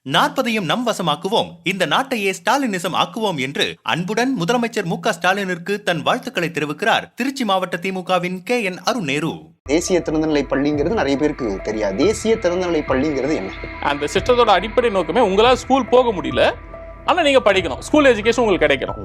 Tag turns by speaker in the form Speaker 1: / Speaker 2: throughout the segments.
Speaker 1: 40ஐயும் நம் வசமாக்குவோம், இந்த நாட்டையே ஸ்டாலினிசம் ஆக்குவோம் என்று அன்புடன் முதலமைச்சர் மு.க. ஸ்டாலினிற்கு தன் வாழ்த்துக்களை தெரிவிக்கிறார் திருச்சி மாவட்ட திமுகவின் KN அருண்.
Speaker 2: தேசிய திறந்தநிலை பள்ளிங்கிறது நிறைய பேருக்கு தெரியாது. தேசிய திறந்தநிலை பள்ளிங்கிறது என்ன?
Speaker 3: அந்த சிஸ்டத்தோட அடிப்படை நோக்கமே உங்களால் ஸ்கூல் போக முடியல, ஆனா நீங்க படிக்கணும், ஸ்கூல் எஜுகேஷன் உங்களுக்கு கிடைக்கணும்.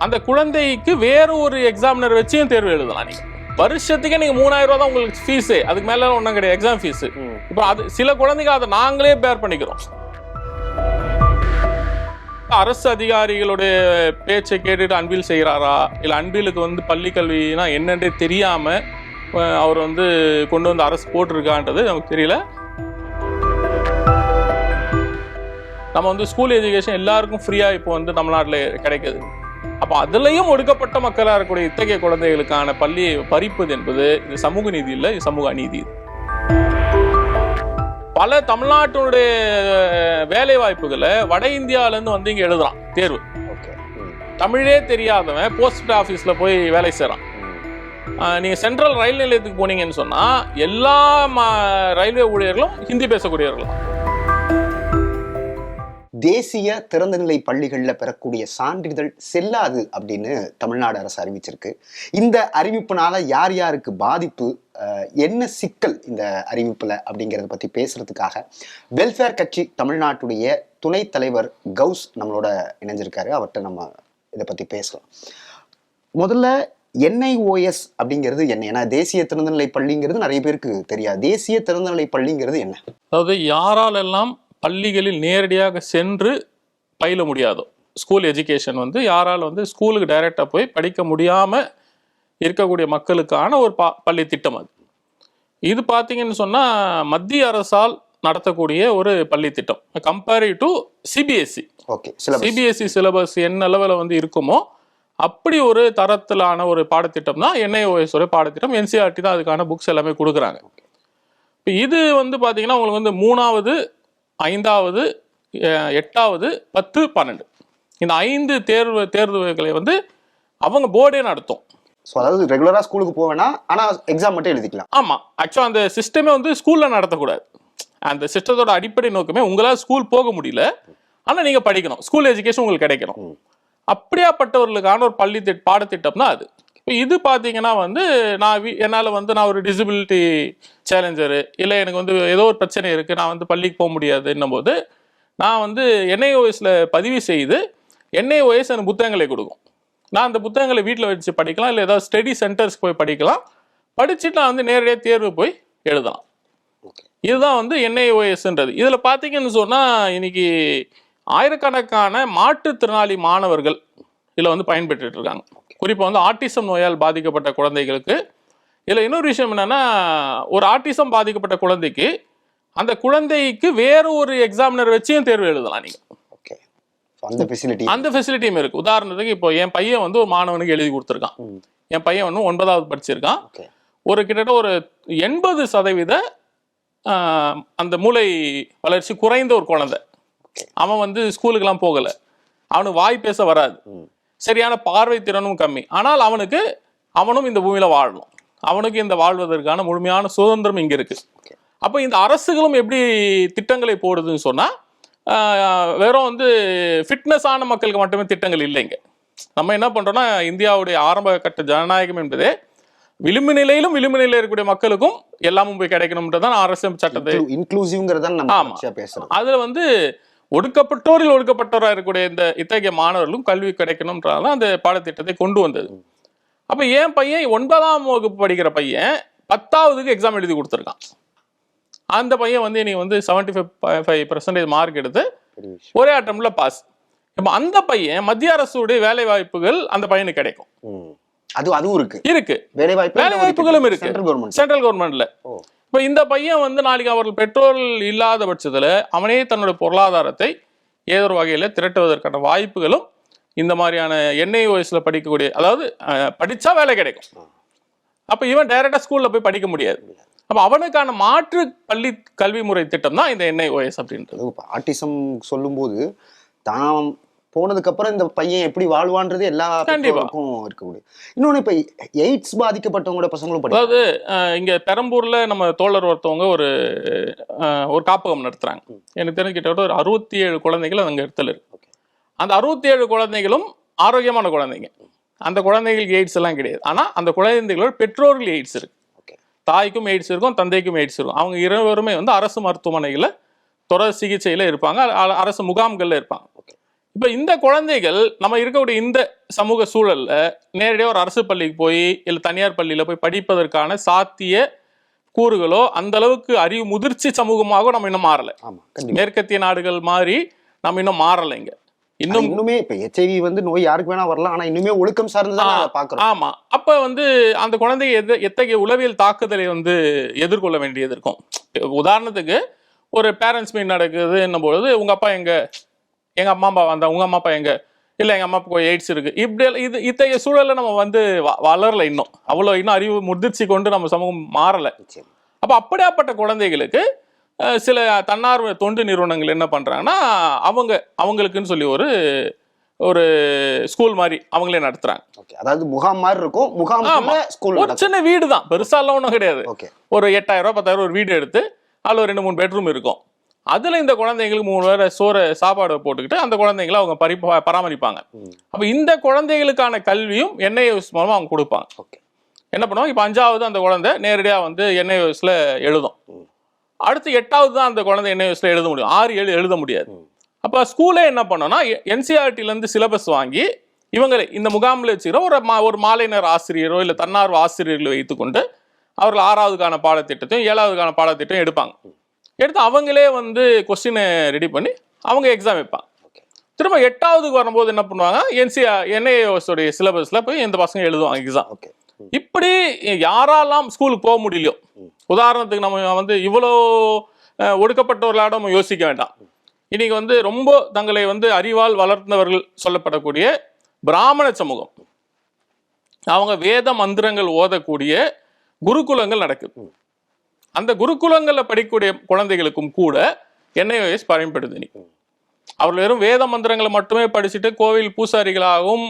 Speaker 3: அந்த குழந்தைக்கு வேற ஒரு எக்ஸாமினர் வச்சியும் தேர்வு எழுதலாம். நீங்க வருஷத்துக்கே நீங்க 3000 ரூபாய் தான் உங்களுக்கு ஃபீஸ், அதுக்கு மேல ஒன்றும் கிடையாது எக்ஸாம் ஃபீஸ். இப்போ அது சில குழந்தைங்க அதை நாங்களே பேர் பண்ணிக்கிறோம். அரசு அதிகாரிகளுடைய பேச்சை கேட்டுட்டு அன்பில் செய்கிறாரா, இல்லை அன்பிலுக்கு பள்ளி கல்வினா என்னன்றே தெரியாம அவர் கொண்டு வந்து அரசு போட்டிருக்கான்றது நமக்கு தெரியல. நம்ம ஸ்கூல் எஜுகேஷன் எல்லாருக்கும் ஃப்ரீயா இப்போ தமிழ்நாட்டில் கிடைக்குது. அப்போ அதுலயும் ஒடுக்கப்பட்ட மக்களாக இருக்கக்கூடிய இத்தகைய குழந்தைகளுக்கான பள்ளி பறிப்பது என்பது இது சமூக நீதி இல்லை, இது சமூக அநீதி. பல தமிழ்நாட்டுடைய வேலை வாய்ப்புகளை வட இந்தியாவிலேருந்து இங்கே எழுதுறான் தேர்வு. தமிழே தெரியாதவன் போஸ்ட் ஆஃபீஸில் போய் வேலை செய்கிறான். நீங்கள் சென்ட்ரல் ரயில் நிலையத்துக்கு போனீங்கன்னு சொன்னால் எல்லா ரயில்வே ஊழியர்களும் ஹிந்தி பேசக்கூடியவர்கள்.
Speaker 2: தேசிய திறந்தநிலை பள்ளிகளில் பெறக்கூடிய சான்றிதழ் செல்லாது அப்படின்னு தமிழ்நாடு அரசு அறிவிச்சிருக்கு. இந்த அறிவிப்புனால யார் யாருக்கு பாதிப்பு, என்ன சிக்கல் இந்த அறிவிப்புல அப்படிங்கிறத பத்தி பேசுறதுக்காக வெல்ஃபேர் கட்சி தமிழ்நாட்டுடைய துணைத் தலைவர் கௌஸ் நம்மளோட இணைஞ்சிருக்காரு. அவர்கிட்ட நம்ம இதை பத்தி பேசலாம். முதல்ல NIOS அப்படிங்கிறது என்ன? ஏன்னா தேசிய திறந்தநிலை பள்ளிங்கிறது நிறைய பேருக்கு தெரியாது. தேசிய திறந்தநிலை பள்ளிங்கிறது என்ன?
Speaker 3: அதாவது யாரால் எல்லாம் பள்ளிகளில் நேரடியாக சென்று பயில முடியாதோ, ஸ்கூல் எஜுகேஷன் யாரால் ஸ்கூலுக்கு டைரெக்டாக போய் படிக்க முடியாமல் இருக்கக்கூடிய மக்களுக்கான ஒரு பள்ளி திட்டம். இது பார்த்தீங்கன்னு சொன்னால் மத்திய அரசால் நடத்தக்கூடிய ஒரு பள்ளி திட்டம். கம்பேரிவ் டு CBSE. CBSE சிலபஸ் என்ன லெவலில் இருக்குமோ அப்படி ஒரு தரத்திலான ஒரு பாடத்திட்டம் தான் NIOS ஒரு பாடத்திட்டம். NCERT தான் அதுக்கான புக்ஸ் எல்லாமே கொடுக்குறாங்க. இப்போ இது பார்த்தீங்கன்னா உங்களுக்கு 3வது 5வது 8வது 10 12 இந்த 5 தேர்வுகளை அவங்க போர்டே நடத்தும்.
Speaker 2: அதாவது ரெகுலரா ஸ்கூலுக்கு போவேனா, ஆனா எக்ஸாம் மட்டும் எழுதிக்கலாம்.
Speaker 3: ஆமா, ஆக்சுவலா அந்த சிஸ்டமே ஸ்கூல்ல நடத்தக்கூடாது. அந்த சிஸ்டத்தோட அடிப்படை நோக்கமே உங்களால் ஸ்கூல் போக முடியல, ஆனா நீங்க படிக்கணும், ஸ்கூல் எஜுகேஷன் உங்களுக்கு கிடைக்கணும். அப்படியாப்பட்டவர்களுக்கான ஒரு பள்ளி பாடத்திட்டம் தான் அது. இப்போ இது பார்த்தீங்கன்னா என்னால் நான் ஒரு டிசபிலிட்டி சேலஞ்சரு, இல்லை எனக்கு ஏதோ ஒரு பிரச்சனை இருக்குது, நான் பள்ளிக்கு போக முடியாதுன்னும் போது நான் NIOSல பதிவு செய்து NIOS எனக்கு புத்தகங்களை கொடுக்கும். நான் அந்த புத்தகங்களை வீட்டில் வச்சு படிக்கலாம், இல்லை ஏதாவது ஸ்டடி சென்டர்ஸ்க்கு போய் படிக்கலாம். படிச்சுட்டு நான் நேரடியாக தேர்வு போய் எழுதலாம். இதுதான் NIOSன்றது. இதில் பார்த்தீங்கன்னு சொன்னால் இன்னைக்கு ஆயிரக்கணக்கான மாற்றுத்திறனாளி மாணவர்கள் இதில் பயன்பெற்று இருக்காங்க. குறிப்பாக ஆட்டிசம் நோயால் பாதிக்கப்பட்ட குழந்தைகளுக்கு. இதில் இன்னொரு விஷயம் என்னன்னா, ஒரு ஆட்டிசம் பாதிக்கப்பட்ட குழந்தைக்கு அந்த குழந்தைக்கு வேற ஒரு எக்ஸாமினர் வச்சியும் தேர்வு எழுதலாம். நீங்க அந்த ஃபெசிலிட்டியும் இருக்கு. உதாரணத்துக்கு இப்போ என் பையன் ஒரு மாணவனுக்கு எழுதி கொடுத்துருக்கான். என் பையன் 9வது படிச்சிருக்கான். ஒரு கிட்டத்தட்ட ஒரு 80% அந்த மூளை வளர்ச்சி குறைந்த ஒரு குழந்தை. அவன் ஸ்கூலுக்கெல்லாம் போகலை, அவனுக்கு வாய் பேச வராது, சரியான பார்வை திறனும் கம்மி. ஆனால் அவனும் இந்த பூமியில வாழணும், அவனுக்கு இந்த வாழ்வதற்கான முழுமையான சுதந்திரம் இங்க இருக்கு. அப்போ இந்த அரசுகளும் எப்படி திட்டங்களை போடுதுன்னு சொன்னா, வெறும் ஃபிட்னஸ் ஆன மக்களுக்கு மட்டுமே திட்டங்கள் இல்லைங்க. நம்ம என்ன பண்றோம்னா, இந்தியாவுடைய ஆரம்ப கட்ட ஜனநாயகம் என்பதே விளிம்பு நிலையிலும் விளிம்பு நிலையில் இருக்கக்கூடிய மக்களுக்கும் எல்லாமும் போய் கிடைக்கணும்ன்றதான் அரசு சட்டத்தை அதுல ஒடுக்கப்பட்டோரில் ஒடுக்கப்பட்டவராக இருக்கக்கூடிய இந்த இத்தகைய மாணவர்களும் கல்வி கிடைக்கணும்ன்றதான் அந்த பாடத்திட்டத்தை கொண்டு வந்தது. அப்ப என் பையன் 9ஆம் வகுப்பு படிக்கிற பையன் 10வதுக்கு எக்ஸாம் எழுதி கொடுத்துருக்கான். அந்த பையன் நீ 75% மார்க் எடுத்து ஒரே அட்டம்ல பாஸ். இப்ப அந்த பையன் மத்திய அரசுடைய வேலை வாய்ப்புகள் அந்த பையனுக்கு கிடைக்கும்.
Speaker 2: அதுவும் இருக்கு வேலை
Speaker 3: வாய்ப்புகளும் இருக்கு சென்ட்ரல் கவர்மெண்ட்ல. இப்போ இந்த பையன் நாளைக்கு அவர்கள் பெற்றோர் இல்லாத பட்சத்தில் அவனே தன்னுடைய பொருளாதாரத்தை ஏதோ ஒரு வகையில் திரட்டுவதற்கான வாய்ப்புகளும் இந்த மாதிரியான NIOSல படிக்கக்கூடிய, அதாவது படித்தா வேலை கிடைக்கும். அப்போ இவன் டைரெக்டாக ஸ்கூலில் போய் படிக்க முடியாது. அப்போ அவனுக்கான மாற்று பள்ளி கல்வி முறை திட்டம் தான் இந்த NIOS அப்படின்றது.
Speaker 2: ஆட்டிசம் சொல்லும்போது தான் போனதுக்கு அப்புறம் இந்த பையன் எப்படி வாழ்வான்றது எல்லா பெற்றோருக்கும் இருக்கக்கூடிய. இன்னொன்னு இப்ப எய்ட்ஸ் பாதிக்கப்பட்டவங்களோட பசங்களும்
Speaker 3: அதாவது இங்க பெரம்பூர்ல நம்ம தோழர் ஒருத்தவங்க ஒரு காப்பகம் நடத்துறாங்க. எனக்கு தெரிஞ்சு கிட்டத்தட்ட ஒரு 67 குழந்தைகள் அங்க இடத்துல இருக்கு. அந்த 67 குழந்தைகளும் ஆரோக்கியமான குழந்தைங்க. அந்த குழந்தைகளுக்கு எய்ட்ஸ் எல்லாம் கிடையாது. ஆனா அந்த குழந்தைகளோட பெற்றோர்கள் எய்ட்ஸ் இருக்கு. தாய்க்கும் எய்ட்ஸ் இருக்கும், தந்தைக்கும் எய்ட்ஸ் இருக்கும். அவங்க இருவருமே வந்து அரசு மருத்துவமனைகளை தொடர் சிகிச்சையில இருப்பாங்க, அரசு முகாம்கள்ல இருப்பாங்க. இப்ப இந்த குழந்தைகள் நம்ம இருக்கக்கூடிய இந்த சமூக சூழல்ல நேரடியாக ஒரு அரசு பள்ளிக்கு போய் இல்லை தனியார் பள்ளியில போய் படிப்பதற்கான சாத்திய கூறுகளோ அந்த அளவுக்கு அறிவு முதிர்ச்சி சமூகமாக நம்ம இன்னும் மாறல. மேற்கத்திய நாடுகள் மாதிரி நம்ம இன்னும் மாறல. இங்க
Speaker 2: இன்னுமே இப்ப HIV வந்து நோய் யாருக்கு வேணா வரலாம், ஆனா இன்னுமே ஒழுக்கம் சார்ந்துதான் பாக்குறோம்.
Speaker 3: ஆமா, அப்ப வந்து அந்த குழந்தை எத்தகைய உளவியல் தாக்குதலை வந்து எதிர்கொள்ள வேண்டியது இருக்கும். உதாரணத்துக்கு ஒரு பேரண்ட்ஸ் மீட் நடக்குதுன்னும் பொழுது உங்க அப்பா எங்க, எங்க அம்மா அப்பா வந்தா, உங்க அம்மா அப்பா எங்க, இல்ல எங்க அம்மா அப்பா எய்ட்ஸ் இருக்கு, இப்படி இத்தகைய சூழல்ல நம்ம வந்து வளரல. இன்னும் அவ்வளவு இன்னும் அறிவு முதிர்ச்சி கொண்டு நம்ம சமூகம் மாறல. அப்ப அப்படியாப்பட்ட குழந்தைகளுக்கு சில தன்னார்வ தொண்டு நிறுவனங்கள் என்ன பண்றாங்கன்னா அவங்களுக்குன்னு சொல்லி ஒரு ஸ்கூல் மாதிரி அவங்களே நடத்துறாங்க.
Speaker 2: அதாவது முகாம் மாதிரி இருக்கும். முகாம் ஸ்கூல்
Speaker 3: ஒரு சின்ன வீடு தான், பெருசாலாம் ஒன்றும் கிடையாது. ஒரு 8000 10,000 ஒரு வீடு எடுத்து அதில் ஒரு 2-3 பெட்ரூம் இருக்கும். அதுல இந்த குழந்தைங்களுக்கு 3 வேளை சாப்பாடு போட்டுக்கிட்டு அந்த குழந்தைங்களை அவங்க பராமரிப்பாங்க. அப்ப இந்த குழந்தைகளுக்கான கல்வியும் NIOS மூலமா அவங்க கொடுப்பாங்க. என்ன பண்ணுவாங்க, இப்ப 5வது அந்த குழந்தை நேரடியா வந்து NIOSல எழுதும். அடுத்து 8வது தான் அந்த குழந்தை NIOSல எழுத முடியும். 6-7 எழுத முடியாது. அப்ப ஸ்கூலே என்ன பண்ணோம்னா NCERTல இருந்து சிலபஸ் வாங்கி இவங்களை இந்த முகாமில் வச்சுக்கிற ஒரு மாலை நேர ஆசிரியரோ இல்லை தன்னார்வ ஆசிரியர்களை வைத்துக்கொண்டு அவர்கள் 6வதுக்கான பாடத்திட்டத்தையும் 7வதுக்கான பாடத்திட்டம் எடுப்பாங்க. எடுத்து அவங்களே வந்து கொஸ்டினை ரெடி பண்ணி அவங்க எக்ஸாம் வைப்பாங்க. திரும்ப 8வதுக்கு வரும்போது என்ன பண்ணுவாங்க, NIOS உடைய சிலபஸ்ல போய் இந்த பசங்க எழுதுவாங்க எக்ஸாம். இப்படி யாரெல்லாம் ஸ்கூலுக்கு போக முடியலையோ, உதாரணத்துக்கு நம்ம வந்து இவ்வளோ ஒடுக்கப்பட்டவர்களாக நம்ம யோசிக்க வேண்டாம். இன்னைக்கு வந்து ரொம்ப தங்களை வந்து அறிவால் வளர்ந்தவர்கள் சொல்லப்படக்கூடிய பிராமண சமூகம், அவங்க வேத மந்திரங்கள் ஓதக்கூடிய குருகுலங்கள் நடக்குது. அந்த குருகுலங்கள்ல படிக்கக்கூடிய குழந்தைகளுக்கும் கூட NIOS பயன்படுது. அவர்கள் வெறும் வேத மந்திரங்களை மட்டுமே படிச்சுட்டு கோவில் பூசாரிகளாகவும்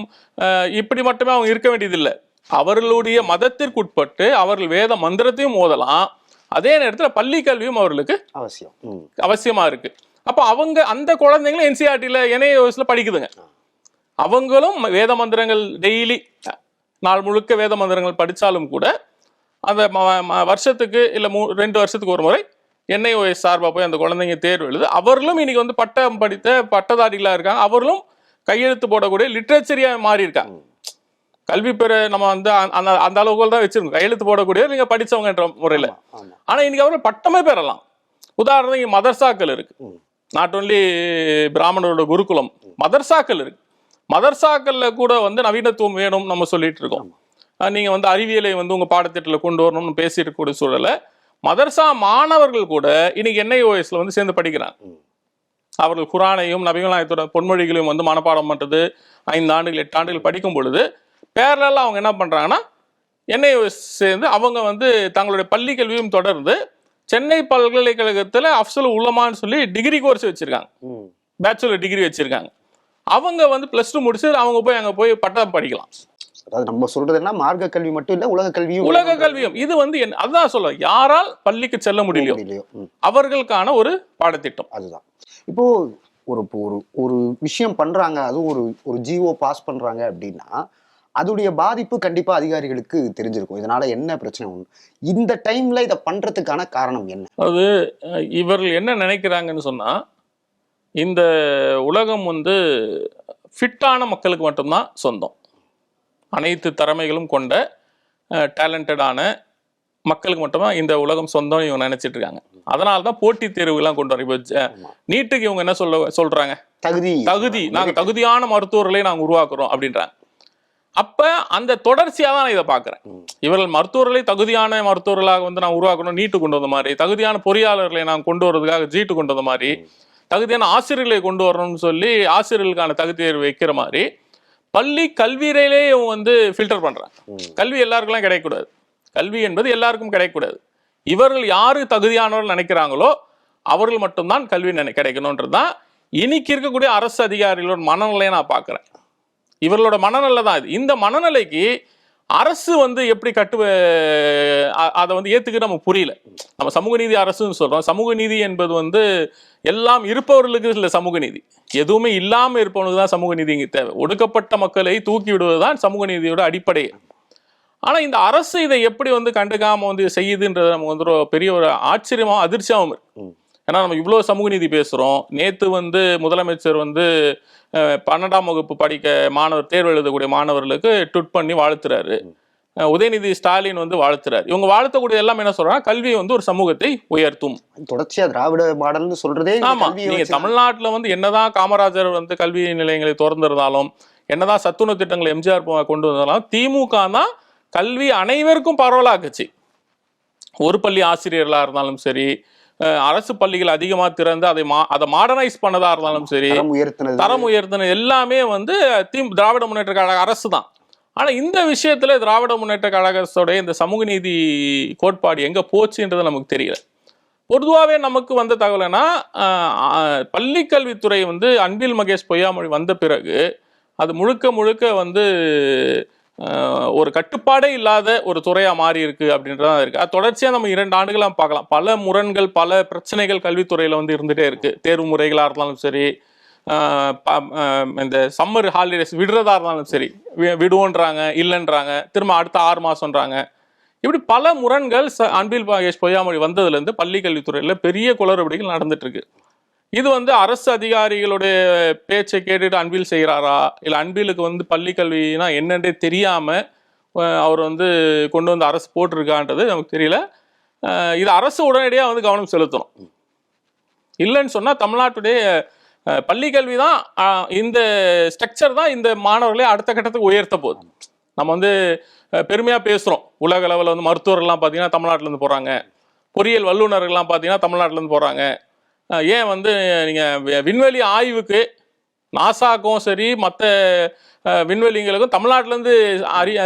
Speaker 3: இப்படி மட்டுமே அவங்க இருக்க வேண்டியதில்லை. அவர்களுடைய மதத்திற்குட்பட்டு அவர்கள் வேத மந்திரத்தையும் ஓதலாம். அதே நேரத்தில் பள்ளி கல்வியும் அவர்களுக்கு அவசியமா இருக்கு. அப்போ அவங்க அந்த குழந்தைங்களும் NCERTல NIOSல படிக்குதுங்க. அவங்களும் வேத மந்திரங்கள் டெய்லி நாள் முழுக்க வேத மந்திரங்கள் படித்தாலும் கூட அந்த வருஷத்துக்கு இல்லை 2 வருஷத்துக்கு ஒரு முறை NIOS சார்பாக போய் அந்த குழந்தைங்க தேர்வு எழுது. அவர்களும் இன்னைக்கு வந்து பட்டம் படித்த பட்டதாரிகளாக இருக்காங்க. அவர்களும் கையெழுத்து போடக்கூடிய லிட்ரேச்சரியாக மாறி இருக்காங்க. கல்வி பெற நம்ம வந்து அந்த அளவுக்கு தான் வச்சிருக்கோம். கையெழுத்து போடக்கூடிய நீங்க படிச்சவங்கன்ற முறையில். ஆனா இன்னைக்கு அவர்கள் பட்டமே பெறலாம். உதாரணத்துக்கு மதர்சாக்கள் இருக்கு. நாட் ஓன்லி பிராமணரோட குருகுலம், மதர்சாக்கள் இருக்கு. மதர்சாக்கள்ல கூட வந்து நவீனத்துவம் வேணும் நம்ம சொல்லிட்டு இருக்கோம். நீங்க வந்து அறிவியலை வந்து உங்க பாடத்திட்டத்தில் கொண்டு வரணும்னு பேசிட்டு கூட சூழல மதர்சா மாணவர்கள் கூட இன்னைக்கு NIOSல வந்து சேர்ந்து படிக்கிறாங்க. அவர்கள் குரானையும் நபிகளாயத்தோட பொன்மொழிகளையும் வந்து மனப்பாடம் பண்றது 5 ஆண்டுகள் 8 ஆண்டுகள் படிக்கும் பொழுது பேரலாக அவங்க என்ன பண்றாங்கன்னா NIOS சேர்ந்து அவங்க வந்து தங்களுடைய பள்ளி கல்வியும் தொடர்ந்து சென்னை பல்கலைக்கழகத்துல அஃப்சல் உலமான்னு சொல்லி டிகிரி கோர்ஸ் வச்சிருக்காங்க, பேச்சுலர் டிகிரி வச்சிருக்காங்க. அவங்க வந்து +2 முடிச்சு அவங்க போய் அங்க போய் பட்டம் படிக்கலாம்.
Speaker 2: அதாவது நம்ம சொல்றதுன்னா மார்க்க கல்வி மட்டும் இல்ல, உலக கல்வியும்
Speaker 3: இது வந்து அதுதான் சொல்ல, யாரால் பள்ளிக்கு செல்ல முடியலையோ அவர்களுக்கான ஒரு பாடத்திட்டம்.
Speaker 2: அதுதான் இப்போ ஒரு விஷயம் பண்றாங்க, அதுவும் ஒரு GO பாஸ் பண்றாங்க அப்படின்னா அதோடைய பாதிப்பு கண்டிப்பா அதிகாரிகளுக்கு தெரிஞ்சிருக்கும். இதனால என்ன பிரச்சனை ஒண்ணு, இந்த டைம்ல இதை பண்றதுக்கான காரணம் என்ன?
Speaker 3: அது இவர்கள் என்ன நினைக்கிறாங்கன்னு சொன்னா, இந்த உலகம் வந்து ஃபிட்டான மக்களுக்கு மட்டும்தான் சொந்தம். அனைத்து திறமைகளும் கொண்ட டேலண்டடான மக்களுக்கு மட்டும்தான் இந்த உலகம் சொந்தம் இவங்க நினைச்சிட்டு இருக்காங்க. அதனால தான் போட்டித் தேர்வுலாம் கொண்டு வரோம். இப்போ நீட்டுக்கு இவங்க என்ன சொல்றாங்க, தகுதி நாங்க தகுதியான மருத்துவர்களை நாங்க உருவாக்குறோம் அப்படின்றாங்க. அப்ப அந்த தொடர்ச்சியா தான் நான் இதை பாக்குறேன். இவர்கள் மருத்துவர்களை தகுதியான மருத்துவர்களாக வந்து நான் உருவாக்கணும் நீட்டு கொண்டு வந்த மாதிரி, தகுதியான பொறியாளர்களை நான் கொண்டு வரதுக்காக ஜீட்டு கொண்டு வந்த மாதிரி, தகுதியான ஆசிரியர்களை கொண்டு வரணும்னு சொல்லி ஆசிரியர்களுக்கான தகுதி தேர்வு வைக்கிற மாதிரி பள்ளி கல்வியிலே வந்து ஃபில்டர் பண்றாங்க. கல்வி எல்லாருக்கும் கிடைக்கக்கூடாது, கல்வி என்பது எல்லாருக்கும் கிடைக்கக்கூடாது. இவர்கள் யாரு தகுதியானவர்கள் நினைக்கிறாங்களோ அவர்கள் மட்டும்தான் கல்வி கிடைக்கணும்ன்றதுதான் இன்னைக்கு இருக்கக்கூடிய அரசு அதிகாரிகளோட மனநிலையை நான் பார்க்குறேன். இவர்களோட மனநிலை தான் இது. இந்த மனநிலைக்கு அரசு வந்து எப்படி அதை வந்து ஏத்துக்க நமக்கு புரியல. நம்ம சமூக நீதி அரசுன்னு சொல்றோம். சமூக நீதி என்பது வந்து எல்லாம் இருப்பவர்களுக்கு இல்லை சமூக நீதி, எதுவுமே இல்லாம இருப்பவனுக்கு தான் சமூக நீதி இங்க தேவை. ஒடுக்கப்பட்ட மக்களை தூக்கி விடுவதுதான் சமூக நீதியோட அடிப்படை. ஆனா இந்த அரசு இதை எப்படி வந்து கண்டுக்காம வந்து செய்யுதுன்றது நமக்கு வந்து ஒரு பெரிய ஒரு ஆச்சரியமா அதிர்ச்சியாகவும் இருக்கு. ஏன்னா நம்ம இவ்வளவு சமூக நீதி பேசுறோம். நேத்து வந்து முதலமைச்சர் வந்து 12ஆம் வகுப்பு படிக்க மாணவர் தேர்வு எழுதக்கூடிய மாணவர்களுக்கு ட்விட் பண்ணி வாழ்த்துறாரு. உதயநிதி ஸ்டாலின் வந்து வாழ்த்துறாரு. இவங்க வாழ்த்தக்கூடிய எல்லாம் என்ன சொல்றாங்க, கல்வி வந்து ஒரு சமூகத்தை உயர்த்தும்.
Speaker 2: தொடர்ச்சியா திராவிட மாடல்னு சொல்றதே.
Speaker 3: ஆமா, நீங்க தமிழ்நாட்டுல வந்து என்னதான் காமராஜர் வந்து கல்வி நிலையங்களை திறந்திருந்தாலும், என்னதான் சத்துணவு திட்டங்களை எம்ஜிஆர் கொண்டு வந்தாலும், திமுக தான் கல்வி அனைவருக்கும் பரவலாக்குச்சு. ஒரு பள்ளி ஆசிரியர்களா இருந்தாலும் சரி, அரசு பள்ளிகள் அதிகமா திறந்து அதை மாடர்னைஸ் பண்ணதா இருந்தாலும் சரி, தரம் உயர்த்தினது எல்லாமே வந்து திராவிட முன்னேற்ற கழக அரசு தான். ஆனா இந்த விஷயத்துல திராவிட முன்னேற்ற கழகத்தோடைய இந்த சமூக நீதி கோட்பாடு எங்க போச்சுன்றது நமக்கு தெரியல. பொதுவாகவே நமக்கு வந்த தகவல்னா, பள்ளி கல்வித்துறை வந்து அன்பில் மகேஷ் பொய்யாமொழி வந்த பிறகு அது முழுக்க முழுக்க வந்து ஒரு கட்டுப்பாடே இல்லாத ஒரு துறையா மாறி இருக்கு அப்படின்றதான் இருக்கு. அது தொடர்ச்சியா நம்ம 2 ஆண்டுகளா பார்க்கலாம். பல முரண்கள், பல பிரச்சனைகள் கல்வித்துறையில வந்து இருந்துட்டே இருக்கு. தேர்வு முறைகளா இருந்தாலும் சரி, இந்த சம்மர் ஹாலிடேஸ் விடுறதா இருந்தாலும் சரி, விடுவோன்றாங்க, இல்லைன்றாங்க, திரும்ப அடுத்த 6 மாசம்ன்றாங்க. இப்படி பல முரண்கள் அன்பில் மகேஷ் பொய்யாமொழி வந்ததுல இருந்து பள்ளி கல்வித்துறையில பெரிய குளறுபடிகள் நடந்துட்டு இருக்கு. இது வந்து அரசு அதிகாரிகளுடைய பேச்சை கேட்டுட்டு அன்பில் செய்கிறாரா, இல்லை அன்பிலுக்கு வந்து பள்ளி கல்வினா என்னன்றே தெரியாம அவர் வந்து கொண்டு வந்து அரசு போட்டிருக்கான்றது நமக்கு தெரியல. இது அரசு உடனடியாக வந்து கவனம் செலுத்தணும். இல்லைன்னு சொன்னா தமிழ்நாட்டுடைய பள்ளி கல்வி தான், இந்த ஸ்ட்ரக்சர் தான் இந்த மாணவர்களே அடுத்த கட்டத்துக்கு உயர்த்த போகுது. நம்ம வந்து பெருமையா பேசுறோம். உலக அளவில் வந்து மருத்துவர்கள்லாம் பார்த்தீங்கன்னா தமிழ்நாட்டில இருந்து போறாங்க, பொறியியல் வல்லுநர்கள்லாம் பார்த்தீங்கன்னா தமிழ்நாட்டில இருந்து போறாங்க. ஏன் வந்து நீங்க விண்வெளி ஆய்வுக்கு நாசாக்கும் சரி, மற்ற விண்வெளிங்களுக்கும் தமிழ்நாட்டிலேருந்து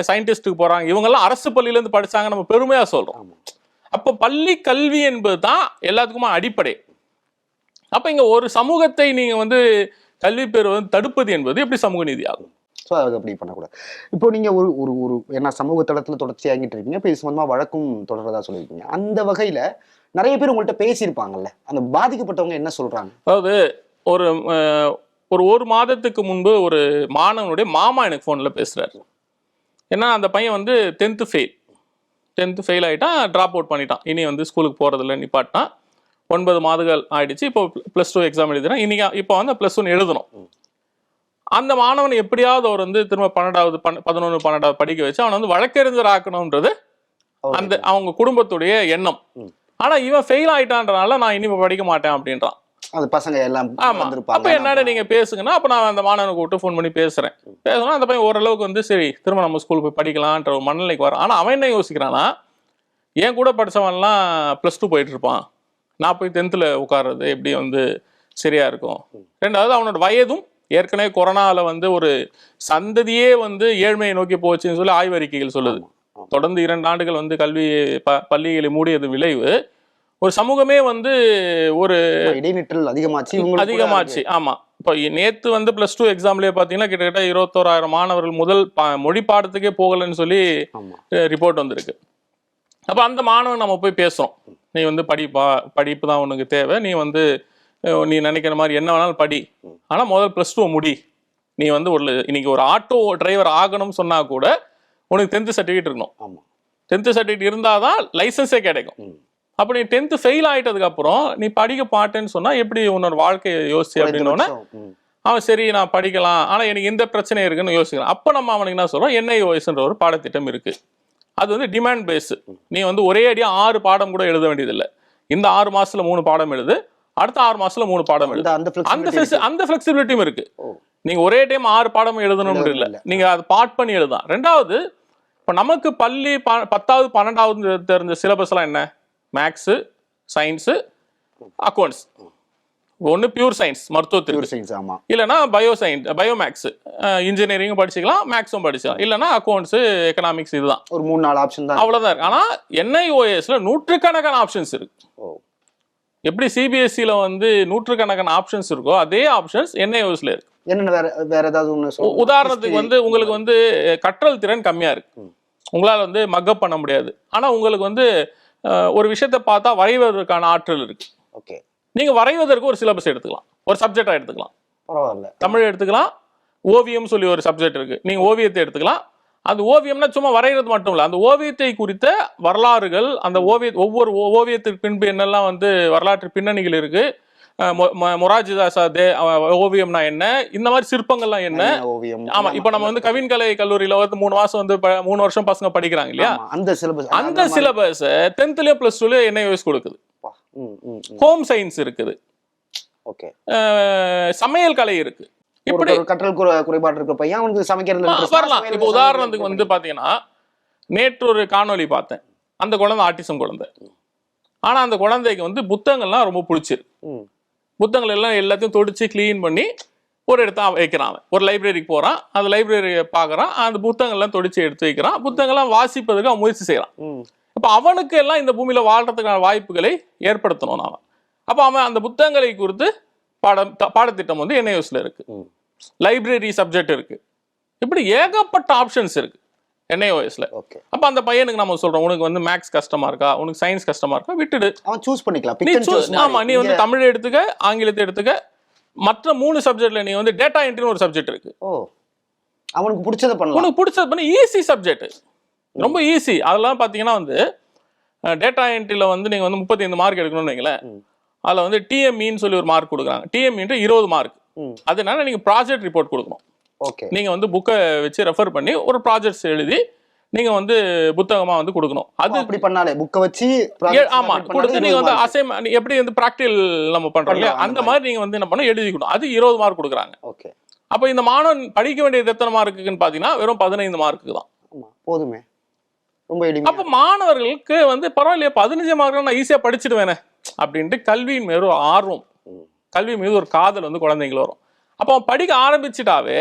Speaker 3: சயின்டிஸ்டுக்கு போறாங்க. இவங்கெல்லாம் அரசு பள்ளியிலேருந்து படிச்சாங்க, நம்ம பெருமையா சொல்றோம். அப்போ பள்ளி கல்வி என்பது தான் எல்லாத்துக்குமா அடிப்படை. அப்ப இங்க ஒரு சமூகத்தை நீங்க வந்து கல்வி பெறுவது தடுப்பது என்பது எப்படி சமூக நீதி ஆகும்?
Speaker 2: ஸோ அது அப்படி பண்ணக்கூடாது. இப்போ நீங்க ஒரு ஒரு ஒரு ஏன்னா சமூக தளத்துல தொடர்ச்சியாகிட்டு இருக்கீங்க, இப்போ இது சம்பந்தமா வழக்கும் தொடர்றதா சொல்லியிருக்கீங்க. அந்த வகையில நிறைய பேர் உங்கள்கிட்ட பேசியிருப்பாங்கல்ல, அந்த பாதிக்கப்பட்டவங்க என்ன சொல்றாங்க?
Speaker 3: அதாவது ஒரு மாதத்துக்கு முன்பு ஒரு மாணவனுடைய மாமா எனக்கு ஃபோனில் பேசுறாரு. ஏன்னா அந்த பையன் வந்து 10th ஃபெயில் ஆகிட்டான், ட்ராப் அவுட் பண்ணிட்டான். இனி வந்து ஸ்கூலுக்கு போகிறதில்ல, நிப்பாட்டான். 9 மாதங்கள் ஆயிடுச்சு. இப்போ +2 எக்ஸாம் எழுதுறான். இப்போ வந்து +1 எழுதணும். அந்த மாணவன் எப்படியாவது அவர் வந்து திரும்ப 12வது 11 படிக்க வச்சு அவனை வந்து வழக்கறிஞர் ஆக்கணும்ன்றது அந்த அவங்க குடும்பத்துடைய எண்ணம். ஆனா இவன் ஃபெயில் ஆயிட்டான்றனால நான் இனிமே படிக்க மாட்டேன் அப்படின்றான்.
Speaker 2: அது பசங்க எல்லாம்.
Speaker 3: ஆமா, அப்ப என்னடா நீங்க பேசுங்கன்னா, அப்ப நான் அந்த மாணவனை கூப்பிட்டு ஃபோன் பண்ணி பேசுறேன். அந்த பையன் ஓரளவுக்கு வந்து சரி திரும்ப நம்ம ஸ்கூல் போய் படிக்கலான்ற ஒரு மனநிலைக்கு வரான். ஆனா அவன் என்ன யோசிக்கிறான்னா, என் கூட படிச்சவன்லாம் +2 போயிட்டு இருப்பான், நான் போய் 10th உட்கார்றது எப்படி வந்து சரியா இருக்கும். 2வது அவனோட வயதும் ஏற்கனவே கொரோனாவில் வந்து ஒரு சந்ததியே வந்து ஏழ்மையை நோக்கி போச்சுன்னு சொல்லி ஆய்வறிக்கைகள் சொல்லுது. தொடர்ந்து 2 ஆண்டுகள் வந்து கல்வி பள்ளிகளை மூடியது விளைவு ஒரு சமூகமே வந்து ஒரு
Speaker 2: இடைநிற்றல் அதிகமாச்சு.
Speaker 3: ஆமா, இப்போ நேத்து வந்து +2 எக்ஸாம்லயே பாத்தீங்கன்னா கிட்டத்தட்ட 21,000 மாணவர்கள் முதல் மொழி பாடத்துக்கே போகலன்னு சொல்லி ரிப்போர்ட் வந்திருக்கு. அப்ப அந்த மாணவன் நம்ம போய் பேசுறோம், நீ வந்து படிப்பு தான் உனக்கு தேவை, நீ வந்து நீ நினைக்கிற மாதிரி என்ன வேணாலும் படி, ஆனா முதல் +2 முடி. நீ வந்து இன்னைக்கு ஒரு ஆட்டோ டிரைவர் ஆகணும்னு சொன்னா கூட உனக்கு 10th சர்டிஃபிகேட் இருக்கணும். 10th சர்டிஃபிகேட் இருந்தாதான் லைசன்ஸே கிடைக்கும். அப்ப நீ 10th ஃபெயில் ஆயிட்டதுக்கு அப்புறம் நீ படிக்க மாட்டேன்னு சொன்னா எப்படி உன்னோட வாழ்க்கையை யோசிச்சு அப்படின்னு அவன் சரி நான் படிக்கலாம், ஆனா எனக்கு இந்த பிரச்சனை இருக்குன்னு யோசிக்கலாம். அப்ப நம்ம அவனுக்கு என்ன சொல்றோம், NIOSன்ற ஒரு பாடத்திட்டம் இருக்கு. அது வந்து டிமாண்ட் பேஸ். நீ வந்து ஒரே அடியா 6 பாடம் கூட எழுத வேண்டியதில்லை. இந்த 6 மாசத்துல 3 பாடம் எழுது, அடுத்த 6 மாசத்துல 3 பாடம் எழுது. அந்த ஃபிளெக்சிபிலிட்டியும் இருக்கு. நீங்க ஒரே டைம் 6 பாடம் எழுதணும்னு இல்லை, நீங்க அதை பார்ட் பண்ணி எழுதலாம். 2வது, இப்ப நமக்கு பள்ளி 10வது 12வது தெரிஞ்ச சிலபஸ் எல்லாம் என்ன, மேக்ஸ், சயின்ஸ், அக்கௌண்ட்ஸ். ஒன்னு பியூர் சயின்ஸ் மருத்துவத்திற்கு, இல்லைன்னா பயோ மேக்ஸ் இன்ஜினியரிங் படிச்சுக்கலாம், மேக்ஸும் படிச்சுக்கலாம், இல்லைன்னா அக்கௌண்ட்ஸ் எக்கனாமிக்ஸ். இதுதான்
Speaker 2: ஒரு 3-4 ஆப்ஷன் தான்,
Speaker 3: அவ்வளவுதான் இருக்கு. ஆனா NIOSல நூற்றுக்கணக்கான ஆப்ஷன்ஸ் இருக்கு. எப்படி சிபிஎஸ்சியில் வந்து நூற்றுக்கணக்கான ஆப்ஷன்ஸ் இருக்கோ அதே ஆப்ஷன்ஸ் என்ஐஓஎஸ்ல இருக்கு.
Speaker 2: என்னென்ன வேற ஏதாவது ஒன்று
Speaker 3: உதாரணத்துக்கு வந்து உங்களுக்கு வந்து கற்றல் திறன் கம்மியா இருக்கு, உங்களால் வந்து மக்கப் பண்ண முடியாது. ஆனால் உங்களுக்கு வந்து ஒரு விஷயத்தை பார்த்தா வரைவதற்கான ஆற்றல் இருக்கு.
Speaker 2: ஓகே,
Speaker 3: நீங்க வரைவதற்கு ஒரு சிலபஸ் எடுத்துக்கலாம், ஒரு சப்ஜெக்டா எடுத்துக்கலாம்.
Speaker 2: பரவாயில்ல,
Speaker 3: தமிழ் எடுத்துக்கலாம், ஓவியம் சொல்லி ஒரு சப்ஜெக்ட் இருக்கு, நீங்க ஓவியத்தை எடுத்துக்கலாம். அந்த ஓவியம்னா சும்மா வரைகிறது மட்டும் இல்லை, அந்த ஓவியத்தை குறித்த வரலாறுகள், அந்த ஒவ்வொரு ஓவியத்திற்கு பின்பு என்னெல்லாம் வந்து வரலாற்று பின்னணிகள் இருக்கு, மொரார்ஜி தேசாய் ஓவியம்னா என்ன, இந்த மாதிரி சிற்பங்கள்லாம் என்ன.
Speaker 2: ஓவியம்.
Speaker 3: ஆமா, இப்ப நம்ம வந்து கவின்கலை கல்லூரியில வந்து 3 மாசம் வந்து 3 வருஷம் பசங்க படிக்கிறாங்க இல்லையா,
Speaker 2: அந்த
Speaker 3: சிலபஸ் 10th + 2 என்ஐஓஎஸ் கொடுக்குது. ஹோம் சயின்ஸ் இருக்குது,
Speaker 2: ஓகே,
Speaker 3: சமையல் கலை இருக்கு. இப்படி
Speaker 2: கற்றல் குறைபாடு இருக்க பையன் வந்து சமைக்கிறது
Speaker 3: வரலாம். இப்ப உதாரணத்துக்கு வந்து பாத்தீங்கன்னா, நேற்று ஒரு காணொலி பார்த்தேன், அந்த குழந்தை ஆட்டிசம் குழந்தை. ஆனா அந்த குழந்தைக்கு வந்து புத்தகங்கள்லாம் ரொம்ப பிடிச்சிருக்கு. புத்தகங்கள் எல்லாம் எல்லாத்தையும் தொடிச்சு கிளீன் பண்ணி ஒரு இடத்த வைக்கிறான். ஒரு லைப்ரரிக்கு போறான், அந்த லைப்ரரியை பார்க்கறான், அந்த புத்தகங்கள்லாம் தொடிச்சு எடுத்து வைக்கிறான், புத்தகங்கள்லாம் வாசிப்பதற்கு அவன் முயற்சி செய்யறான். அப்ப அவனுக்கு எல்லாம் இந்த பூமியில வாழ்றதுக்கான வாய்ப்புகளை ஏற்படுத்தணும் நாம. அப்ப அவன் அந்த புத்தகங்களை குறித்து பாடத்திட்டம் வந்து என்ஐஓஎஸ்ல இருக்கு, லைப்ரரி சப்ஜெக்ட் இருக்கு, இப்படி ஏகப்பட்ட ஆப்ஷன்ஸ் இருக்கு என்ஐஓஎஸ்ல. அப்ப அந்த பையனுக்கு நம்ம சொல்றோம், உனக்கு வந்து மேக்ஸ் கஷ்டமா இருக்கா, உனக்கு சயின்ஸ் கஷ்டமா இருக்கா, விட்டுடு,
Speaker 2: அவன் சூஸ் பண்ணிக்கலாம்.
Speaker 3: ஆமா, நீ வந்து தமிழ் எடுத்துக்க, ஆங்கிலத்தை எடுத்துக்க, மற்ற 3 சப்ஜெக்ட்ல நீ வந்து டேட்டா என்ட்ரின்னு ஒரு சப்ஜெக்ட் இருக்கு.
Speaker 2: அவனுக்கு பிடிச்சத பண்ணலாம்,
Speaker 3: உனக்கு பிடிச்சது பண்ணி, ஈஸி சப்ஜெக்ட், ரொம்ப ஈஸி. அதெல்லாம் பாத்தீங்கன்னா வந்து டேட்டா என்ட்ரில வந்து நீங்க வந்து 35 மார்க் எடுக்கணும்னு வைங்களேன், அதுல வந்து டிஎம்இன்னு சொல்லி ஒரு மார்க் கொடுக்குறாங்க. டிஎம்இன்ற 20 மார்க். அதனால நீங்க ப்ராஜெக்ட் ரிப்போர்ட் கொடுக்கணும். நீங்க வந்து புக்கை வச்சு ரெஃபர் பண்ணி ஒரு ப்ராஜெக்ட்ஸ் எழுதி நீங்க வந்து புத்தகமா வந்து கொடுக்கணும். அது
Speaker 2: அப்படி பண்ணாலே புக்கை வச்சு
Speaker 3: ஆமா கொடுத்து நீங்க வந்து அசைன்மென்ட் எப்படி வந்து பிராக்டிகல் நம்ம பண்றோம் இல்லையா, அந்த மாதிரி நீங்க வந்து என்ன பண்ண எழுதிக்கணும். அது 20 மார்க் கொடுக்குறாங்க.
Speaker 2: ஓகே,
Speaker 3: அப்ப இந்த மாணவன் படிக்க வேண்டியது எத்தனை மார்க்குன்னு பாத்தீங்கன்னா வெறும் 15 மார்க்கு தான்.
Speaker 2: போதுமே, ரொம்ப எளிமை.
Speaker 3: அப்ப மாணவர்களுக்கு வந்து பரவாயில்லையா 15 மார்க் நான் ஈஸியா படிச்சுடுவேனே அப்படின்ட்டு கல்வியின் மீது ஒரு ஆர்வம், கல்வி மீது ஒரு காதல் வந்து குழந்தைங்களுக்கு வரும். அப்போ அவன் படிக்க ஆரம்பிச்சுட்டாவே,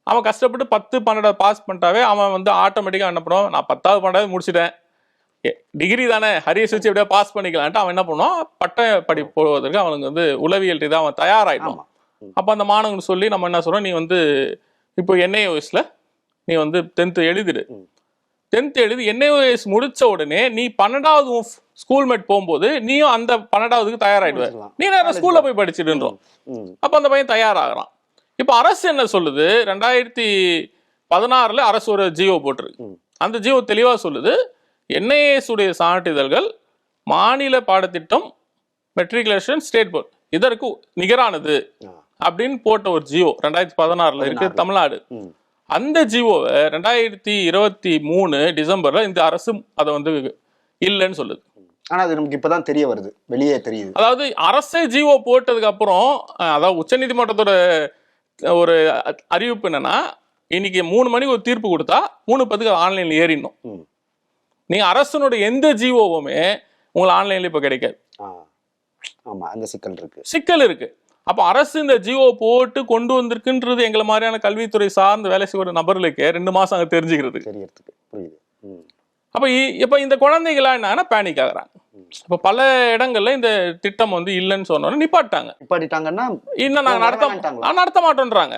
Speaker 3: அவன் கஷ்டப்பட்டு 10, 12 பாஸ் பண்ணிட்டாவே அவன் வந்து ஆட்டோமேட்டிக்காக என்ன பண்ணுவான், நான் 10வது 12வது முடிச்சிட்டேன், டிகிரி தானே ஹரியஸ் வச்சு எப்படியா பாஸ் பண்ணிக்கலான்ட்டு அவன் என்ன பண்ணுவான், பட்ட படிப்பு போவதற்கு அவனுக்கு வந்து உளவியல் ரீதியாக அவன் தயாராகிடுவான். அப்போ அந்த மாணவன் சொல்லி நம்ம என்ன சொல்றோம், நீ வந்து இப்போ என்ஐஓஎஸ்ல நீ வந்து 10th எழுதிடு, 10th எழுதி என்ஐஓஎஸ் முடிச்ச உடனே நீ 12வது ஸ்கூல்மேட் போகும்போது நீயும் அந்த 12வதுக்கு தயாராகிடுவேன், நீ நேரம் ஸ்கூல்ல போய் படிச்சுடுன்றோம். அப்ப அந்த பையன் தயாராகிறான். இப்ப அரசு என்ன சொல்லுது, 2016 அரசு ஒரு ஜியோ போட்டிருக்கு. அந்த ஜியோ தெளிவா சொல்லுது, என்ஐஏஎஸ் உடைய சான்றிதழ்கள் மாநில பாடத்திட்டம், மெட்ரிகுலேஷன், ஸ்டேட் போர்ட் இதற்கு நிகரானது அப்படின்னு போட்ட ஒரு ஜியோ 2016 இருக்கு தமிழ்நாடு. அந்த ஜியோவை 2023 டிசம்பர்ல இந்த அரசு அதை வந்து இல்லைன்னு சொல்லுது.
Speaker 2: ஆனா அது நமக்கு இப்பதான் தெரிய வருது, வெளியே தெரியுது.
Speaker 3: அதாவது அரசே ஜிஓ போட்டதுக்கு அப்புறம், அதாவது உச்சநீதிமன்றத்தோட ஒரு அறிவிப்பு என்னன்னா, இன்னைக்கு 3 மணிக்கு ஒரு தீர்ப்பு கொடுத்தா 3:10 ஆன்லைன்ல ஏறிடணும். நீங்க அரசனுடைய எந்த ஜிஓவுமே உங்களுக்கு ஆன்லைன்ல இப்ப கிடைக்காது.
Speaker 2: ஆமா, அந்த
Speaker 3: சிக்கல் இருக்கு. அப்ப அரசு இந்த ஜிஓ போட்டு கொண்டு வந்திருக்குன்றது எங்களை மாதிரியான கல்வித்துறை சார்ந்து வேலை செய்ய நபர்களுக்கு 2 மாசம் அங்க தெரிஞ்சுக்கிறது. அப்ப இப்ப இந்த குழந்தைகளா என்னன்னா பேனிக் ஆகுறாங்க. இப்ப பல இடங்கள்ல இந்த திட்டம் வந்து இல்லைன்னு சொன்னோன்னு நிப்பாட்டாங்கன்னா இன்னும் நாங்க நடத்த மாட்டோன்றாங்க.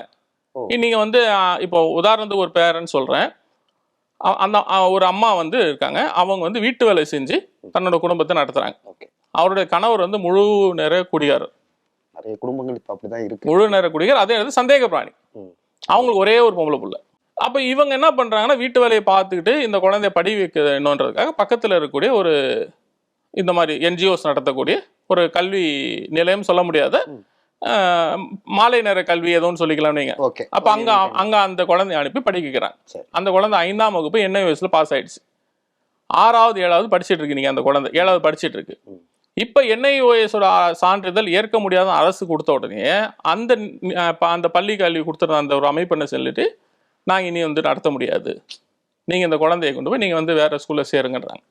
Speaker 3: நீங்க வந்து இப்போ உதாரணத்துக்கு ஒரு பேரண்ட் சொல்றேன், அந்த ஒரு அம்மா வந்து இருக்காங்க, அவங்க வந்து வீட்டு வேலை செஞ்சு தன்னோட குடும்பத்தை நடத்துறாங்க. அவருடைய கணவர் வந்து முழு நேர குடிகாரர்.
Speaker 2: நிறைய குடும்பங்கள் இப்ப அப்படிதான் இருக்கு,
Speaker 3: முழு நேர குடிகாரர். அதே சந்தேக பிராணி. அவங்களுக்கு ஒரே ஒரு பொம்பளை புள்ள. அப்ப இவங்க என்ன பண்றாங்கன்னா, வீட்டு வேலையை பார்த்துக்கிட்டு இந்த குழந்தைய படி வைக்கணுன்றதுக்காக பக்கத்துல இருக்கக்கூடிய ஒரு இந்த மாதிரி என்ஜிஓஸ் நடத்தக்கூடிய ஒரு கல்வி நிலையம், சொல்ல முடியாத மாலை நேர கல்வி ஏதோன்னு சொல்லிக்கலாம் நீங்க. அப்ப அங்க அந்த குழந்தைய அனுப்பி படிக்க வைக்கிறாங்க. அந்த குழந்தை 5ஆம் வகுப்பு என்ஐஓஎஸ்ல பாஸ் ஆயிடுச்சு. 6வது 7வது படிச்சுட்டு இருக்கு. நீங்க அந்த குழந்தை 7வது படிச்சுட்டு இருக்கு. இப்ப என்ஐஓஎஸோட சான்றிதழ் ஏற்க முடியாத அரசு கொடுத்த உடனே அந்த பள்ளி கல்வி கொடுத்துற அந்த ஒரு அமைப்பு என்ன சொல்லிட்டு, நாங்க இனி வந்து நடத்த முடியாது, நீங்க இந்த குழந்தைய கொண்டு போய் நீங்க வந்து வேற ஸ்கூல்ல சேருங்கன்றாங்க.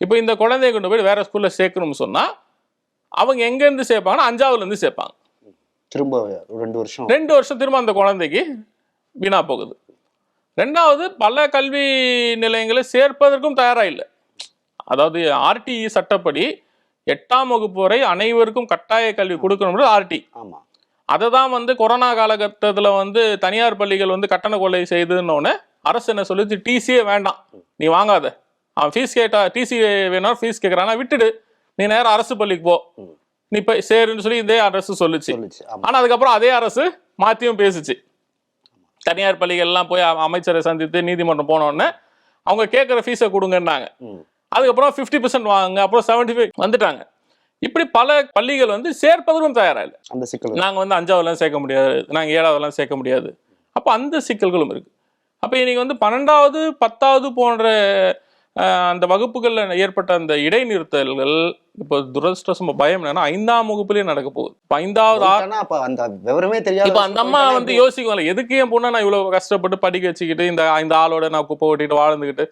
Speaker 3: இப்போ இந்த குழந்தைய கொண்டு போய் வேற ஸ்கூல்ல சேர்க்கணும்னு சொன்னா அவங்க எங்க இருந்து சேர்ப்பாங்கன்னா 5ஆவதுல இருந்து சேர்ப்பாங்க.
Speaker 2: திரும்ப 2
Speaker 3: வருஷம் திரும்ப அந்த குழந்தைக்கு வீணா போகுது. 2வது பல கல்வி நிலையங்களை சேர்ப்பதற்கும் தயாரா இல்லை. அதாவது ஆர்டிஇ சட்டப்படி 8ஆம் வகுப்பு வரை அனைவருக்கும் கட்டாய கல்வி கொடுக்கணும்ன்றது ஆர்டி.
Speaker 2: ஆமா.
Speaker 3: அதை தான் வந்து கொரோனா காலகட்டத்தில் வந்து தனியார் பள்ளிகள் வந்து கட்டண கொள்ளை செய்துன்னொன்னே அரசு என்ன சொல்லுச்சு, டிசியே வேண்டாம், நீ வாங்காத, அவன் ஃபீஸ் கேட்டா டிசி வேணும் ஃபீஸ் கேட்குறானா விட்டுடு, நீ நேரம் அரசு பள்ளிக்கு போ, நீ இப்போ சேருன்னு சொல்லி இதே அரசு சொல்லுச்சு. ஆனால் அதுக்கப்புறம் அதே அரசு மாற்றியும் பேசுச்சு. தனியார் பள்ளிகள்லாம் போய் அமைச்சரை சந்தித்து நீதிமன்றம் போனோடனே அவங்க கேட்குற ஃபீஸை கொடுங்கன்னாங்க. அதுக்கப்புறம் 50% வாங்க, அப்புறம் 75 வந்துட்டாங்க. இப்படி பல பள்ளிகள் வந்து சேர்ப்பதற்கும் தயாராக இல்லை. அந்த சிக்கல் நாங்கள் வந்து 5ஆவதுலாம் சேர்க்க முடியாது, நாங்கள் 7ஆவதுலாம் சேர்க்க முடியாது. அப்போ அந்த சிக்கல்களும் இருக்கு. அப்போ இன்னைக்கு வந்து 12வது 10வது போன்ற அந்த வகுப்புகளில் ஏற்பட்ட அந்த இடைநிறுத்தல்கள் இப்போ துரதிருஷ்டம் பயம் என்னன்னா 5ஆம் வகுப்புலேயே நடக்க போகுது. இப்போ 5வது
Speaker 2: அந்த விவரமே தெரியாது.
Speaker 3: இப்போ அந்த அம்மா வந்து யோசிக்குவாங்க, எதுக்கு என் பொண்ணை நான் இவ்வளோ கஷ்டப்பட்டு படிக்க வச்சுக்கிட்டு இந்த ஆளோட நான் குப்பை ஓட்டிட்டு வாழ்ந்துக்கிட்டு,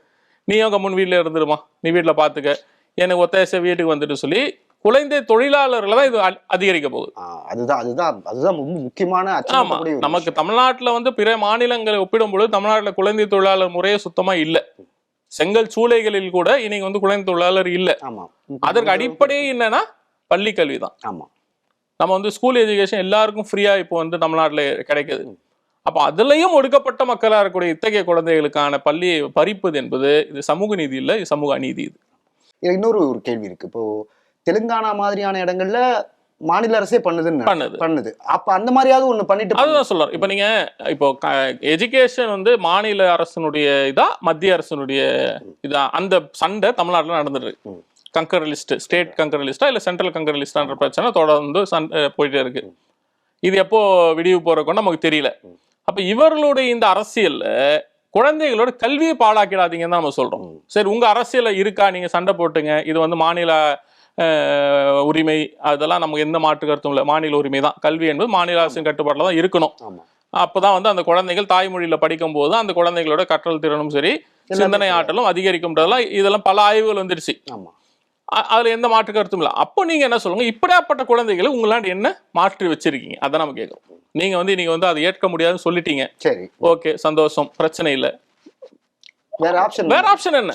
Speaker 3: நீயும் கம்முன் வீட்டில் இருந்துருமா, நீ வீட்டில் பார்த்துக்க, எனக்கு ஒத்தாசை வீட்டுக்கு வந்துட்டு சொல்லி குழந்தை தொழிலாளர்களை தான் இது அதிகரிக்க போகுது.
Speaker 2: அதுதான் முக்கியமான.
Speaker 3: ஆமா, நமக்கு தமிழ்நாட்டில் வந்து பிற மாநிலங்களை ஒப்பிடும்போது தமிழ்நாட்டில் குழந்தை தொழிலாளர் முறையே சுத்தமா இல்லை. செங்கல் சூளைகளில் கூட இன்னைக்கு வந்து குழந்தை தொழிலாளர் இல்லை. அதற்கு அடிப்படையே என்னன்னா பள்ளி கல்வி தான். நம்ம வந்து ஸ்கூல் எஜுகேஷன் எல்லாருக்கும் ஃப்ரீயா இப்போ வந்து தமிழ்நாட்டில் கிடைக்குது. அப்போ அதுலயும் ஒடுக்கப்பட்ட மக்களாக இருக்கக்கூடிய இத்தகைய குழந்தைகளுக்கான பள்ளி பறிப்பது என்பது இது சமூக நீதி இல்லை, இது சமூக அநீதி. இது
Speaker 2: இன்னொரு கேள்வி இருக்கு. இப்போ தெலுங்கானா மாதிரியான இடங்கள்ல மாநில அரசே பண்ணுது. அப்ப அந்த மாதிரியாவது ஒண்ணு பண்ணிட்டு
Speaker 3: அதுதான் சொல்றேன். இப்ப நீங்க இப்போ எஜுகேஷன் வந்து மாநில அரசனுடைய இதா மத்திய அரசனுடைய இதா, அந்த சண்டை தமிழ்நாட்டில் நடந்துட்டு கங்கர் லிஸ்ட், ஸ்டேட் கங்கர் லிஸ்டா இல்ல சென்ட்ரல் கங்கர் லிஸ்டான்ற பிரச்சனை தொடர்ந்து போயிட்டே இருக்கு. இது எப்போ விடிவு போறதுன்னு நமக்கு தெரியல. அப்ப இவர்களுடைய இந்த அரசியல்ல குழந்தைகளோட கல்வியை பாழாக்கிடாதீங்கன்னு தான் நம்ம சொல்றோம். சரி, உங்க அரசியல இருக்கா, நீங்க சண்டை போட்டுங்க, இது வந்து மாநில உரிமை, அதெல்லாம் நமக்கு எந்த மாற்று கருத்தும் இல்லை. மாநில உரிமை தான், கல்வி என்பது மாநில அரசின் கட்டுப்பாட்டில் தான் இருக்கணும். அப்பதான் வந்து அந்த குழந்தைகள் தாய்மொழியில படிக்கும் போது அந்த குழந்தைகளோட கற்றல் திறனும் சரி சிந்தனை ஆற்றலும் அதிகரிக்கும்ன்றதெல்லாம் இதெல்லாம் பல ஆய்வுகள் வந்துருச்சு. அதுல எந்த மாற்று கருத்தும் இல்லை. அப்போ நீங்க என்ன சொல்லுங்க, இப்படியாப்பட்ட குழந்தைகளை உங்களாண்ட என்ன மாற்றி வச்சிருக்கீங்க, அதான் நம்ம கேட்கறோம். நீங்க வந்து அதை ஏற்க முடியாதுன்னு சொல்லிட்டீங்க, சரி ஓகே சந்தோஷம், பிரச்சனை இல்லை. வேற ஆப்ஷன் என்ன?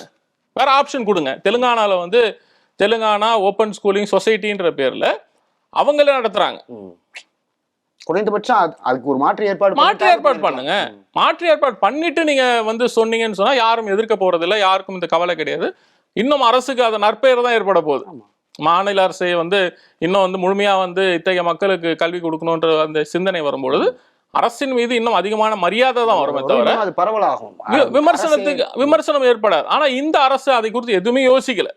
Speaker 3: வேற ஆப்ஷன் கொடுங்க. தெலுங்கானால வந்து தெலுங்கானா ஓப்பன் ஸ்கூலிங் சொசைட்டின்ற பேர்ல அவங்களே நடத்துறாங்க.
Speaker 2: குறைந்தபட்சம் அதுக்கு ஒரு மாற்று ஏற்பாடு
Speaker 3: பண்ணுங்க. மாற்று ஏற்பாடு பண்ணிட்டு நீங்க வந்து சொன்னீங்கன்னு சொன்னா யாரும் எதிர்க்க போறது இல்லை, யாருக்கும் இந்த கவலை கிடையாது. இன்னும் அரசுக்கு அதை நற்பெயர் தான் ஏற்பட போகுது. மாநில அரசை வந்து இன்னும் வந்து முழுமையா வந்து இத்தகைய மக்களுக்கு கல்வி கொடுக்கணும்ன்ற அந்த சிந்தனை வரும்பொழுது அரசின் மீது இன்னும் அதிகமான மரியாதை தான் வருமே தவிர
Speaker 2: அது பரவலாகும்,
Speaker 3: விமர்சனம் ஏற்படாது. ஆனா இந்த அரசு அதை குறித்து எதுவுமே யோசிக்கல.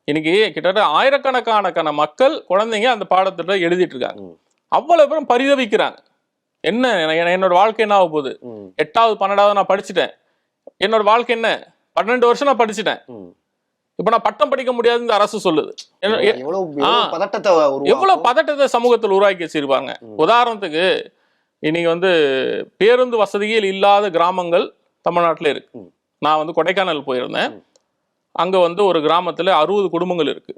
Speaker 3: இன்னைக்கு கிட்டத்தட்ட ஆயிரக்கணக்கான மக்கள் குழந்தைங்க அந்த பாடத்திட்ட எழுதிட்டு இருக்காங்க. அவ்வளவு பேரும் பரிதவிக்கிறாங்க. என்ன என்னோட வாழ்க்கை என்ன ஆக போகுது, 8வது 12வது நான் படிச்சுட்டேன், என்னோட வாழ்க்கை என்ன, 12 வருஷம் நான் படிச்சுட்டேன், இப்ப நான் பட்டம் படிக்க முடியாதுன்னு இந்த அரசு சொல்லுது. எவ்வளவு பதட்டத்தை சமூகத்தில் உருவாக்கி வச்சிருப்பாங்க. உதாரணத்துக்கு இன்னைக்கு வந்து பேருந்து வசதிகள் இல்லாத கிராமங்கள் தமிழ்நாட்டில் இருக்கு. நான் வந்து கொடைக்கானல் போயிருந்தேன். அங்க வந்து ஒரு கிராமத்துல 60 குடும்பங்கள் இருக்கு.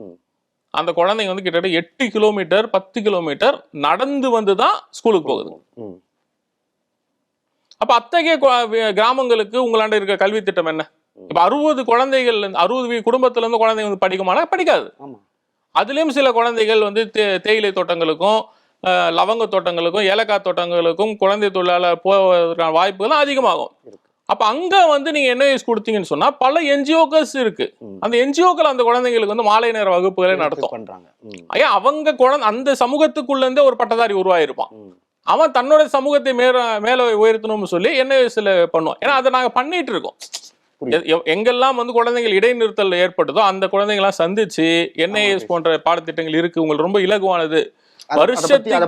Speaker 3: அந்த குழந்தைங்க வந்து கிட்டத்தட்ட 8 கிலோமீட்டர் 10 கிலோமீட்டர் நடந்து வந்துதான் ஸ்கூலுக்கு போகுது. அப்ப அத்தகைய கிராமங்களுக்கு உங்களாண்ட இருக்க கல்வி திட்டம் என்ன? இப்ப 60 குழந்தைகள் 60 குடும்பத்துல இருந்து குழந்தைங்க வந்து படிக்குமானா படிக்காது. அதுலயும் சில குழந்தைகள் வந்து தேயிலை தோட்டங்களுக்கும் லவங்க தோட்டங்களுக்கும் ஏலக்காய் தோட்டங்களுக்கும் குழந்தை தொழிலாளர் போவதற்கான வாய்ப்புகள் அதிகமாகும். அப்ப அங்க வந்து நீங்க என்ஐஎஸ் கொடுத்தீங்கன்னு சொன்னா பல என்ஜிஓக்கள் இருக்கு. அந்த என்ஜிஓக்கள் அந்த குழந்தைங்களுக்கு வந்து மாலை நேர வகுப்புகளை நடத்தும். ஏன் அவங்க குழந்தை அந்த சமூகத்துக்குள்ள இருந்தே ஒரு பட்டதாரி உருவாயிருப்பான். அவன் தன்னோட சமூகத்தை மேல உயர்த்தணும்னு சொல்லி என்ஐஎஸ்ல பண்ணுவான். ஏன்னா அதை நாங்க பண்ணிட்டு இருக்கோம். எங்கெல்லாம் வந்து குழந்தைகள் இடைநிறுத்தல் ஏற்பட்டதோ அந்த குழந்தைங்களாம் சந்திச்சு என்ஐஎஸ் போன்ற பாடத்திட்டங்கள் இருக்கு, உங்களுக்கு ரொம்ப இலகுவானது. வருஷத்துக்கே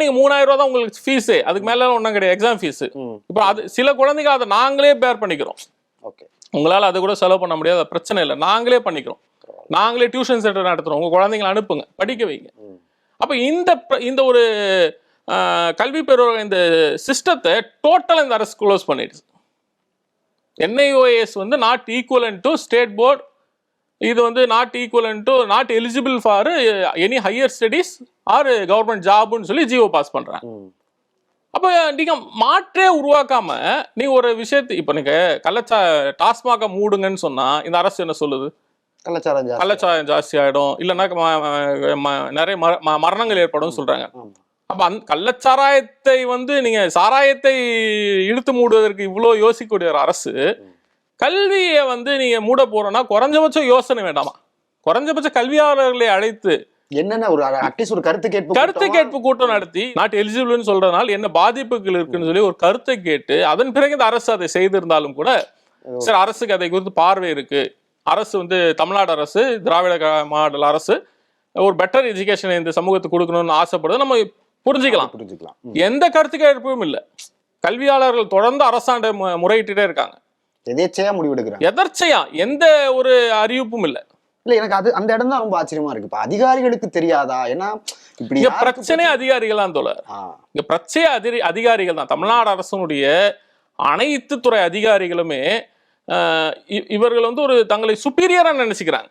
Speaker 3: நீங்க 3000 ரூபாய் தான் உங்களுக்கு ஃபீஸ், அதுக்கு மேல ஒன்றும் கிடையாது எக்ஸாம் ஃபீஸ். இப்போ அது சில குழந்தைங்க அதை நாங்களே பேர் பண்ணிக்கிறோம். உங்களால அதை கூட செலவு பண்ண முடியாது, பிரச்சனை இல்லை, நாங்களே பண்ணிக்கிறோம். நாங்களே டியூஷன் சென்டர் நடத்துறோம், உங்க குழந்தைங்களை அனுப்புங்க படிக்க வைங்க. அப்ப இந்த ஒரு கல்வி பெறுற இந்த சிஸ்டத்தை டோட்டல் இந்த அரசு க்ளோஸ் பண்ணிடுச்சு. NIOS வந்து not equivalent to state board, இது வந்து not equivalent to not eligible for any higher studies or government ஜாப்னு சொல்லி ஜிஓ பாஸ் பண்றாங்க. அப்ப நீங்க மாற்றே உருவாக்காம நீ ஒரு விஷயத்தை இப்ப நீங்க டாஸ்மாக மூடுங்கன்னு சொன்னா இந்த அரசு என்ன சொல்லுது? கள்ளச்சாராயம் ஜாஸ்தி ஆயிடும், இல்லைன்னா நிறைய மரணங்கள் ஏற்படும் சொல்றாங்க. அப்ப அந்த கள்ளச்சாராயத்தை வந்து நீங்க சாராயத்தை இழுத்து மூடுவதற்கு இவ்வளவு யோசிக்கக்கூடிய ஒரு அரசு கல்வியை வந்து நீங்க மூட போறோம்னா குறைஞ்சபட்சம் யோசனை வேண்டாமா? குறைஞ்சபட்ச கல்வியாளர்களை அழைத்து
Speaker 2: என்னென்ன ஒரு அட்லீஸ்ட் ஒரு கருத்து
Speaker 3: கேட்பு கூட்டம் நடத்தி நாட் எலிஜிபிள்னு சொல்றதுனால என்ன பாதிப்புகள் இருக்குன்னு சொல்லி ஒரு கருத்தை கேட்டு அதன் பிறகு இந்த அரசு அதை செய்திருந்தாலும் கூட சரி, அரசுக்கு அதை குறித்து பார்வை இருக்கு, அரசு வந்து தமிழ்நாடு அரசு திராவிட மாடல் அரசு ஒரு பெட்டர் எஜுகேஷன் இந்த சமூகத்துக்கு கொடுக்கணும்னு ஆசைப்படுறது நம்ம புரிஞ்சுக்கலாம். எந்த கருத்து கேட்பும் இல்லை. கல்வியாளர்கள் தொடர்ந்து அரசாண்ட முறையிட்டே இருக்காங்க,
Speaker 2: எதேச்சையா முடிவெடுக்கிறாங்க,
Speaker 3: எதர்ச்சையா எந்த ஒரு அறிவிப்பும் இல்லை.
Speaker 2: இல்ல எனக்கு அது அந்த இடம் தான் ரொம்ப ஆச்சரியமா இருக்கு. இப்ப அதிகாரிகளுக்கு தெரியாதா? ஏன்னா இப்படி
Speaker 3: பிரச்சனை அதிகாரிகள் தான் தோழர், இங்க பிரச்சனை அதிகாரிகள் தான். தமிழ்நாடு அரசனுடைய அனைத்து துறை அதிகாரிகளுமே இவர்கள் வந்து ஒரு தங்களை சுப்பீரியரா நினைச்சுக்கிறாங்க.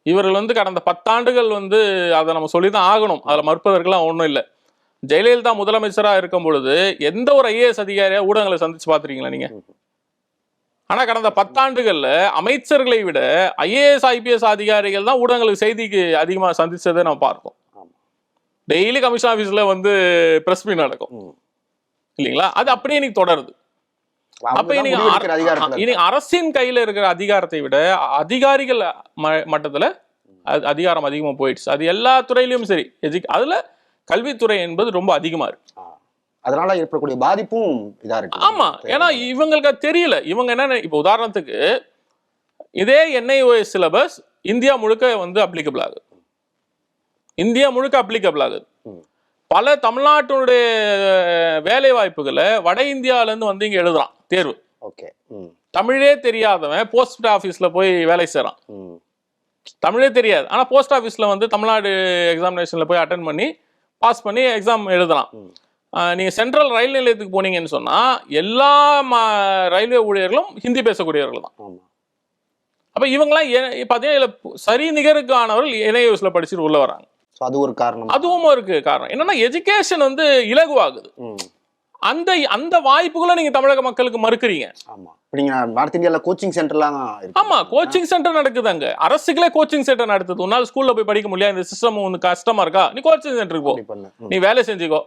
Speaker 3: இவர்கள் வந்து கடந்த 10 ஆண்டுகள் வந்து அதை நம்ம சொல்லிதான் ஆகணும், அதுல மறுப்பதற்கெல்லாம் ஒண்ணும் இல்லை. ஜெயலலிதா முதலமைச்சரா இருக்கும் பொழுது எந்த ஒரு ஐஏஎஸ் அதிகாரியா ஊடகங்களை சந்திச்சு பாத்துறீங்களா நீங்க? ஆனா கடந்த 10 ஆண்டுகள்ல அமைச்சர்களை விட ஐஏஎஸ் ஐபிஎஸ் அதிகாரிகள் தான் ஊடகங்களுக்கு செய்திக்கு அதிகமா சந்திச்சதை நம்ம பார்த்தோம். டெய்லி கமிஷன் ஆபீஸ்ல வந்து பிரஸ் மீட் நடக்கும் இல்லைங்களா? அது அப்படியே இன்னைக்கு தொடருது. அப்ப இன்னைக்கு அரசின் கையில இருக்கிற அதிகாரத்தை விட அதிகாரிகள் மட்டத்துல அதிகாரம் அதிகமா போயிடுச்சு. அது எல்லா துறையிலும் சரி, அதுல கல்வித்துறை என்பது ரொம்ப அதிகமா இருக்கு.
Speaker 2: அதனால ஏற்படக்கூடிய பாதிப்பும் இதா இருக்கு.
Speaker 3: ஆமா, ஏன்னா இவங்களுக்கு தெரியல. இவங்க என்ன, இப்ப உதாரணத்துக்கு இதே NIOS சிலபஸ் இந்தியா முழுக்க வந்து அப்ளிகபிள் ஆகுது. இந்தியா முழுக்க அப்ளிகபிள் ஆகுது. பல தமிழ்நாட்டுடைய வேலை வாய்ப்புகளை வட இந்தியால இருந்து வந்து இங்க எழுதுறான் தேர்வு. தமிழே தெரியாதவன் போஸ்ட் ஆபீஸ்ல போய் வேலை செய்யறான். தமிழே தெரியாது, ஆனா போஸ்ட் ஆபீஸ்ல வந்து தமிழ்நாடு எக்ஸாமினேஷன்ல போய் அட்டென்ட் பண்ணி பாஸ் பண்ணி எக்ஸாம் எழுதலாம். நீங்க சென்ட்ரல் ரயில் நிலையத்துக்கு போனீங்கன்னு சொன்னா எல்லா ரயில்வே ஊழியர்களும் ஹிந்தி பேசக்கூடியவர்கள் தான். அப்ப இவங்கெல்லாம் பாத்தீங்கன்னா சரி நிகருக்கானவர்கள் NIOSல படிச்சுட்டு உள்ள வராங்க.
Speaker 2: அது ஒரு காரணம்.
Speaker 3: அதுவும் இருக்கு காரணம். என்னன்னா எஜுகேஷன் வந்து இலகுவாகுது. அந்த அந்த வாய்ப்புகளை நீங்க தமிழக மக்களுக்கு மறுக்கிறீங்க.
Speaker 2: நார்த் இந்தியால கோச்சிங் சென்டர்லாம் இருக்கு.
Speaker 3: ஆமா, கோச்சிங் சென்டர் நடக்குது. அங்க அரசுகளே கோச்சிங் சென்டர் நடத்துது. உன்னால ஸ்கூல்ல போய் படிக்க முடியாது, இந்த சிஸ்டம் உனக்கு கஷ்டமா இருக்கா, நீ கோச்சிங் சென்டருக்கு போ, நீ வேலை செஞ்சுக்கோ,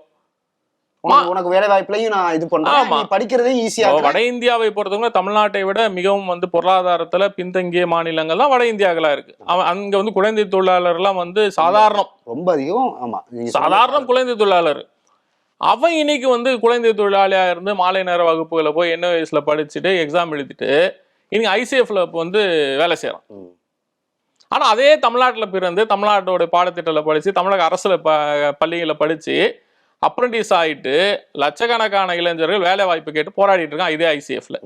Speaker 2: உனக்கு வேலை வாய்ப்புலையும் நான் இது பண்றேன், நீ படிக்கிறதே ஈஸியா.
Speaker 3: வட இந்தியாவை பொறுத்தவரை தமிழ்நாட்டை விட மிகவும் வந்து பொருளாதாரத்துல பின்தங்கிய மாநிலங்கள் தான் வட இந்தியாக்களா இருக்கு. அங்க வந்து குழந்தை தொழிலாளர் எல்லாம் வந்து சாதாரணம், ரொம்ப அதிகம். ஆமா, சாதாரண குழந்தை தொழிலாளர். அவன் இன்னைக்கு வந்து குழந்தை தொழிலாளியா இருந்து மாலை நேர வகுப்புகளை போய் NIOSல படிச்சுட்டு எக்ஸாம் எழுதிட்டு இன்னைக்கு ICFல வந்து வேலை செய்யறான். ஆனா அதே தமிழ்நாட்டுல பிறந்து தமிழ்நாட்டோட பாடத்திட்டத்துல படிச்சு தமிழக அரசுல பள்ளிகளை படிச்சு அப்ரண்டிஸ் ஆயிட்டு லட்சக்கணக்கான இளைஞர்கள் வேலை வாய்ப்பு கேட்டு போராடிட்டு இருக்கான் இதே ICFல.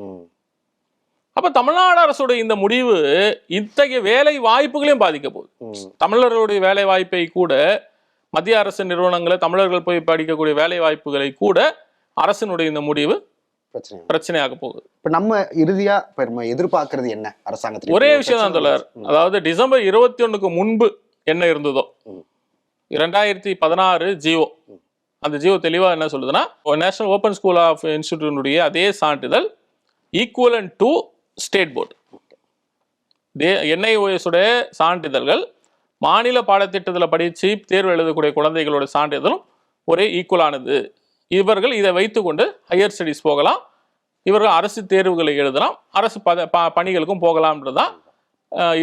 Speaker 3: அப்ப தமிழ்நாடு அரசோட இந்த முடிவு இத்தகைய வேலை வாய்ப்புகளையும் பாதிக்க போகுது. தமிழர்களுடைய வேலை வாய்ப்பை கூட, மத்திய அரசு நிறுவனங்களை தமிழர்கள் போய் படிக்கக்கூடிய வேலை வாய்ப்புகளை கூட அரசினுடைய இந்த முடிவு பிரச்சனையாக போகுது.
Speaker 2: இப்ப நம்ம இறுதியா எதிர்பார்க்கிறது என்ன அரசாங்கத்துக்கு?
Speaker 3: ஒரே விஷயம் தான் தோழர். அதாவது டிசம்பர் 21க்கு முன்பு என்ன இருந்ததோ 2016 ஜியோ, அந்த ஜியோ தெளிவா என்ன சொல்லுதுன்னா, நேஷனல் ஓபன் ஸ்கூல் ஆஃப் இன்ஸ்டிடியூனுடைய அதே சான்றிதழ் equivalent to state board. NIOS உடைய சான்றிதழ்கள் மாநில பாடத்திட்டத்தில் படிச்சு தேர்வு எழுதக்கூடிய குழந்தைகளோட சான்றிதழும் ஒரே ஈக்குவலானது. இவர்கள் இதை வைத்துக்கொண்டு ஹையர் ஸ்டடீஸ் போகலாம், இவர்கள் அரசு தேர்வுகளை எழுதலாம், அரசு பணிகளுக்கும் போகலாம்ன்றதுதான்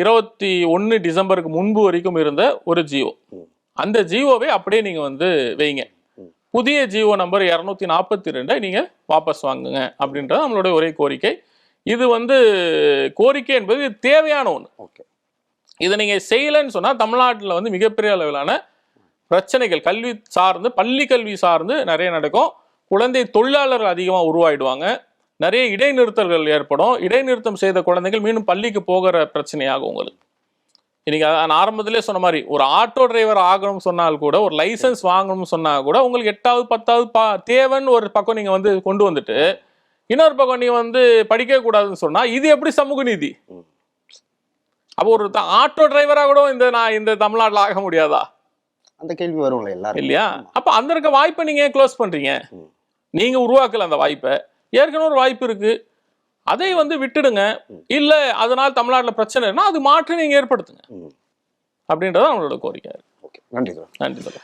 Speaker 3: 21 டிசம்பருக்கு முன்பு வரைக்கும் இருந்த ஒரு ஜியோ. அந்த ஜியோவை அப்படியே நீங்க வந்து வைங்க. புதிய ஜியோ நம்பர் 242 நீங்க வாபஸ் வாங்குங்க அப்படின்றது நம்மளுடைய ஒரே கோரிக்கை. இது வந்து கோரிக்கை என்பது தேவையான ஒண்ணு. இதை நீங்க செய்யலன்னு சொன்னா தமிழ்நாட்டில் வந்து மிகப்பெரிய அளவிலான பிரச்சனைகள் கல்வி சார்ந்து, பள்ளி கல்வி சார்ந்து நிறைய நடக்கும். குழந்தை தொழிலாளர்கள் அதிகமா உருவாயிடுவாங்க, நிறைய இடைநிறுத்தல்கள் ஏற்படும். இடைநிறுத்தம் செய்த குழந்தைகள் மீண்டும் பள்ளிக்கு போகிற பிரச்சனையாகும் உங்களுக்கு. இன்னைக்கு நான் ஆரம்பத்திலே சொன்ன மாதிரி ஒரு ஆட்டோ டிரைவர் ஆகணும்னு சொன்னால் கூட, ஒரு லைசன்ஸ் வாங்கணும்னு சொன்னா கூட உங்களுக்கு 8வது 10வது தேவைன்னு ஒரு பக்கம் நீங்க வந்து கொண்டு வந்துட்டு இன்னொரு பக்கம் நீங்க வந்து படிக்க கூடாதுன்னு சொன்னா இது எப்படி சமூக நீதி? அப்போ ஒரு ஆட்டோ டிரைவரா கூட இந்த தமிழ்நாட்டில் ஆக முடியாதா?
Speaker 2: அந்த கேள்வி வரும்
Speaker 3: இல்லையா? அப்ப அந்த இருக்க வாய்ப்பை நீங்க க்ளோஸ் பண்றீங்க. நீங்க உருவாக்கல அந்த வாய்ப்பை. ஏற்கனவே ஒரு வாய்ப்பு இருக்கு. அதை வந்து விட்டுடுங்க. இல்ல அதனால் தமிழ்நாட்டுல பிரச்சனைனா அது மாற்றி நீங்க ஏற்படுத்துங்க அப்படின்றது அவங்களோட கோரிக்கை.
Speaker 2: ஓகே, நன்றி.
Speaker 3: நன்றி சார்.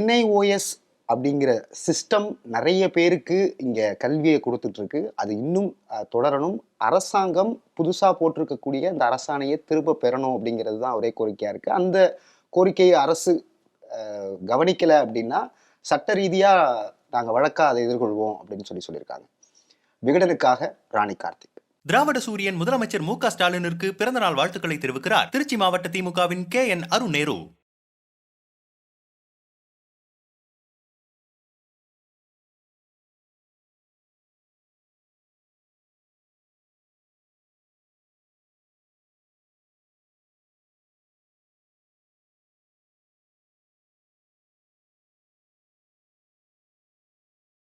Speaker 2: NIOS அப்படிங்கிற சிஸ்டம் நிறைய பேருக்கு இங்க கல்வியை கொடுத்துட்டு இருக்கு. அது இன்னும் தொடரணும். அரசாங்கம் புதுசா போட்டிருக்கக்கூடிய இந்த அரசாணையை திரும்ப பெறணும் அப்படிங்கிறது தான் ஒரே கோரிக்கையா இருக்கு. அந்த கோரிக்கையை அரசு கவனிக்கல அப்படின்னா சட்ட ரீதியா நாங்க வழக்கா அதை எதிர்கொள்வோம் அப்படின்னு சொல்லியிருக்காங்க. விகடனுக்காக ராணி கார்த்திக்.
Speaker 1: திராவிட சூரியன் முதலமைச்சர் மு க ஸ்டாலினிற்கு பிறந்தநாள் வாழ்த்துக்களை தெரிவிக்கிறார் திருச்சி மாவட்ட திமுகவின் KN அருண் நேரு.